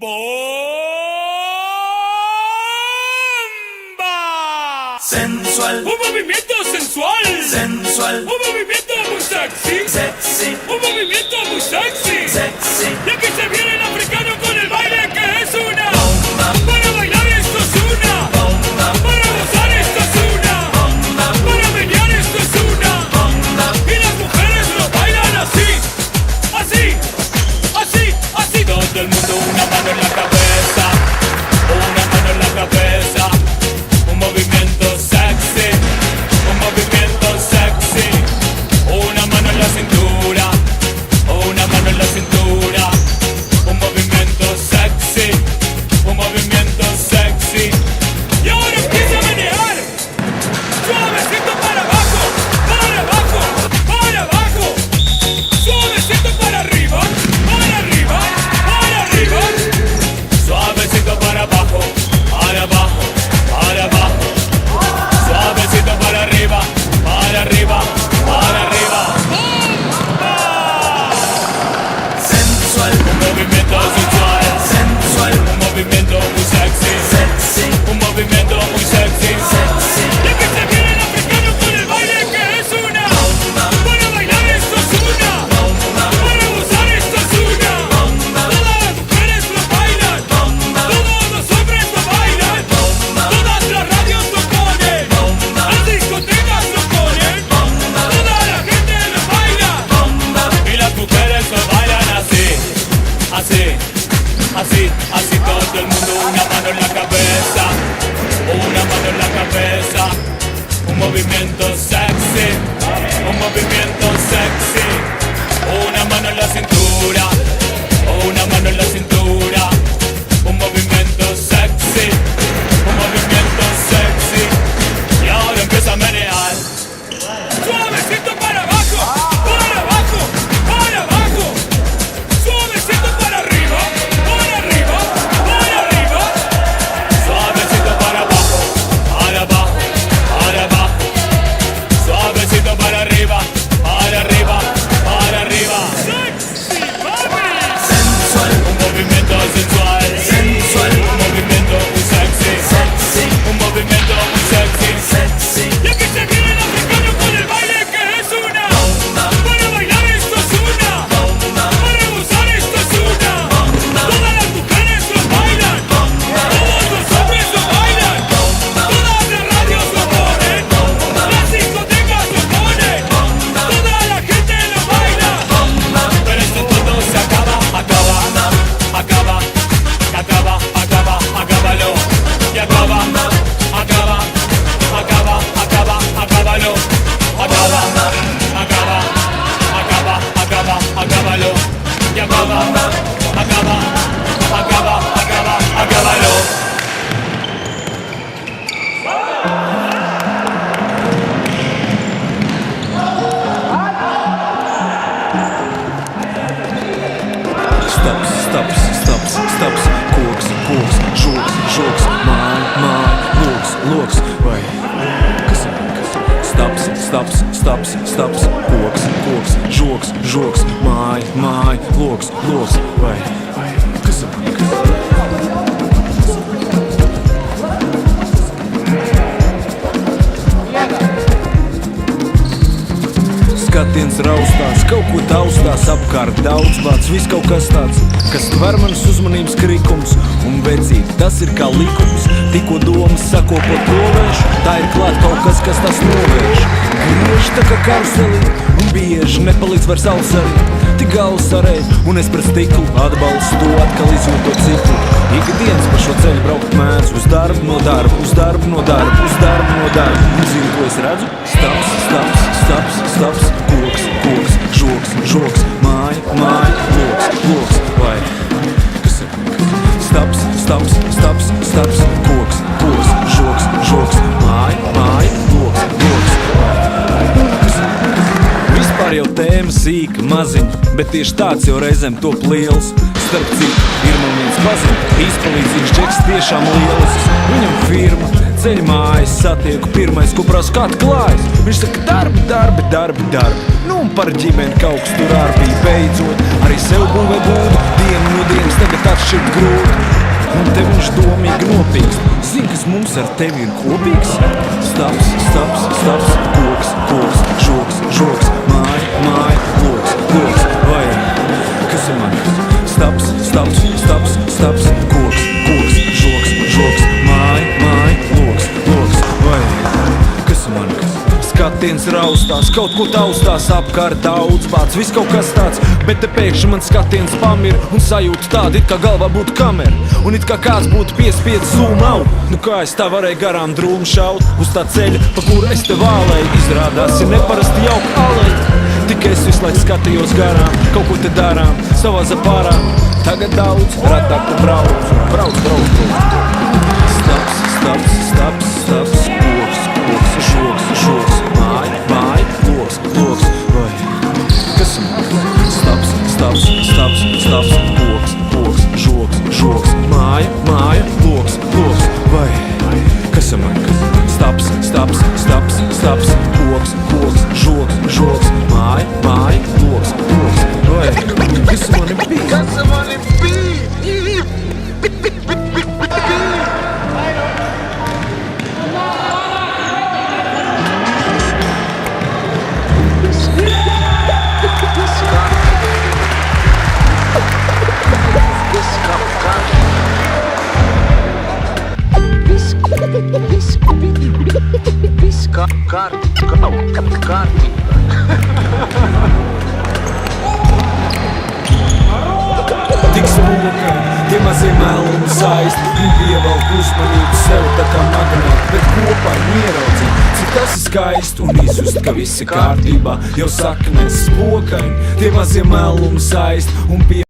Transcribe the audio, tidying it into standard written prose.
¡Bomba! Sensual, Un movimiento sensual. sensual, Un movimiento muy sexy. sexy, Un movimiento muy sexy. sexy. Y aquí se viene el africano con el baile que es una Bomba, para bailar esto es una bomba, para gozar esto es una bomba, para menear esto es una bomba. y las mujeres lo bailan así, así, así, así. Todo el mundo una mano en la cabeza, una mano en la cabeza. Un movimiento sexy, un movimiento sexy. Una mano en la cintura, una mano en la cintura. Un movimiento sexy, un movimiento sexy. Y ahora empieza a menear. Suavecito para abajo, para abajo, para abajo. Suavecito para arriba, para arriba, para arriba. Suavecito para abajo, para abajo, para abajo. Suavecito para arriba, para arriba, para arriba. Sensual, Un movimiento sensual, sensual, un movimiento muy sexy, sexy, un movimiento muy sexy. sexy. Y aquí se viene el africano con el baile que es una para bailar esto es una para gozar esto es una. Todas las mujeres lo bailan, todos los hombres lo bailan, todas las radios lo ponen, las discotecas lo ponen, toda la gente lo baila y las mujeres lo bailan así, así, así, así. Todo el mundo una mano en la cabeza, una mano en la cabeza. Un movimiento sexy, un movimiento sexy. Una mano en la cintura, una mano en la cintura. Un movimiento sexy, un movimiento sexy. Y ahora empieza a menear. Suavecito para abajo, para abajo, para abajo. Suavecito para arriba, para arriba, para arriba. Suavecito para abajo, para abajo, para abajo. Suavecito para arriba, para arriba, para arriba. Sexy, mami. Sensual, Un movimiento sensual, sensual, un movimiento muy sexy, sexy, un movimiento muy sexy. sexy. Y aquí se viene el africano con el baile que es una para bailar esto es una para gozar esto es una. Todas las mujeres lo bailan, todos los hombres lo bailan, todas las radios lo ponen, las discotecas lo ponen, toda la gente lo baila. Pero esto todo se acaba, acaba, acaba, acaba, acaba, acábalo. Y acaba, acaba, acaba, acaba, acábalo. Acaba, acaba, acaba, acaba, acábalo. Y acaba, acaba, acaba, acaba, acábalo. Stops, stops, stops, stops, koks, koks, žoks, žoks, māj, loks, vai kas? Stops, stops, stops, stops, koks, žoks, žoks, māj, loks, vai kas? Skatiens raustās, kaut ko taustās, apkārt daudz vārds, viss kaut kas tāds, kas tver manas uzmanības krikums un vecīt, tas ir kā likums. Tikko domas sakopot plovērš, tā ir klāt kaut kas, kas tas novērš. Griež tā kā karuselī un bieži nepalīdz vairs alsarī. Tik galvas arēj un es pret stiklu atbalstu to atkal izjūtot ciklu. Ikdienas pa šo ceļu braukt mēdz uz darbu no darba, uz darbu no darba, uz darbu no darba. Un zinu, ko es redzu? Staps, staps, staps, staps, koks, žoks, žoks, māj, loks, vai kas? Staps, staps, staps, staps, koks, žoks, žoks, māj, loks, vai kas? Vispār jau tēma sīka, maziņa, bet tieši tāds jau reizēm top liels. Starp citu, ir man viens paziņa, izpalīdzīgs džeks tiešām lielisks. Viņam firma, ceļ mājas, satieku pirmais, ko prasu, kā tu klājas. Viņš saka darbi. Nu un par ģimeni kaut kas tur ār bija beidzot. Arī sev būvē būdu, dienu no dienas tagad atšķirt grūti. viņš domīgi nopīkst. Zini, kas mums ar tevi ir kopīgs? Staps, staps, staps, koks, koks, žoks, žoks, māja, loks, loks, vai kas ir man? Staps, staps, staps, staps, koks, koks, žoks, žoks, māja, loks, loks, vai kas ir man? Skatiens raustās, kaut ko taustās, apkārt daudz bāc, viss kaut kas tāds, bet te pēkšņi man skatiens pamir un sajūta tāda, it kā galvā būtu kamera, un it kā kāds būtu piespiedz zoom out. Nu kā es tā varēju garām drūmu šaut uz tā ceļa, pa kuru es te vālēju, izrādās ir neparasti jauka aleja. Tik es visu laiku skatījos garām, kaut ko te darām, savā zapārā, tagad daudz, ratāk te brauc. Staps, staps, staps, staps, koks, koks, žoks, žoks, māja, loks, loks, vai kas ir man? Staps, staps, staps, staps, koks, koks, žoks, žoks, māja, loks, loks, vai kas ir man? Staps, staps, staps, staps, koks, koks, žoks, žoks, māja, loks, loks, vai kas ir mani bija? Kas mani bija? Kārtībā. Tik smuka, tie mazie melni saisti, viņi pievelk uzmanību sev tā kā magnēti, bet kopā ir ieraudzīt, cik tas ir skaisti un izjust, ka viss ir kārtībā, jau saknes spokaini. Tie mazie melni saisti un pievelk